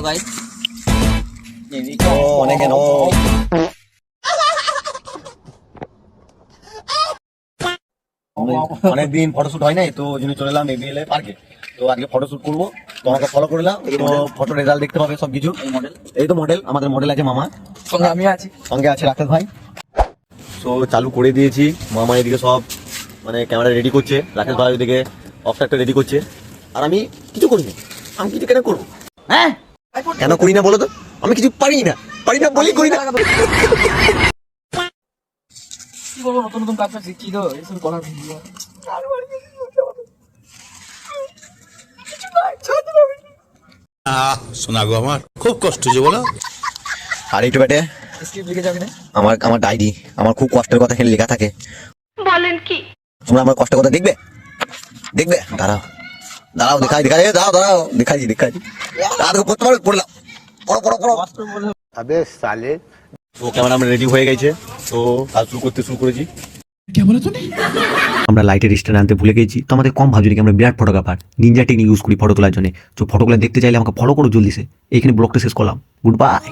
Guys. অনেক কেন অনেকদিন ফটোশুট হয় নাই, তো ওই জন্য চলে এলাম এবিএল পার্কে। তো আজকে ফটোশুট করবো, তোমাকে ফলো করলাম। তো ফটো রেজাল্ট দেখতে পাবে সবকিছু। এই তো মডেল, আমাদের মডেল আছে মামা, সঙ্গে আমি আছি, সঙ্গে আছে রাকেশ ভাই। তো চালু করে দিয়েছি, মামা এদিকে সব মানে ক্যামেরা রেডি করছে, রাকেশ ভাই ওইদিকে অফটারটা রেডি করছে। আর আমি কিছু করিনি। আমি কিছু কেন করবো? হ্যাঁ কেন করি না বলো তো? আমি কিছু পারি না বলি করি না। কি করবো, নতুন নতুন কাজ শিখছি তো, এইসব করার শোনা গো, আমার খুব কষ্ট যে বলো। আর একটু বেটে স্ক্রিপ্ট লিখে যাবি না? আমার ডায়েরি, আমার খুব কষ্টের কথা এখানে লেখা থাকে। বলেন কি? তোমরা আমার কষ্টের কথা দেখবে? দাঁড়াও দেখাই পড়লাম। পড়ো। আবে সালে, তো ক্যামেরা আমরা রেডি হয়ে গেছে, তো কাজ শুরু করেছি। আমরা লাইটের স্ট্যান্ড আনতে ভুলে গেছি, তো আমাদের কম ভাবছি আমরা বিরাট ফটোগ্রাফার, নিনজা টেকনিক ইউজ করি ফটো তোলার জন্য। তো ফটোগুলো দেখতে চাইলে আমাকে ফলো করো জলদি। এখানে ব্লগটা শেষ করলাম। Good bye.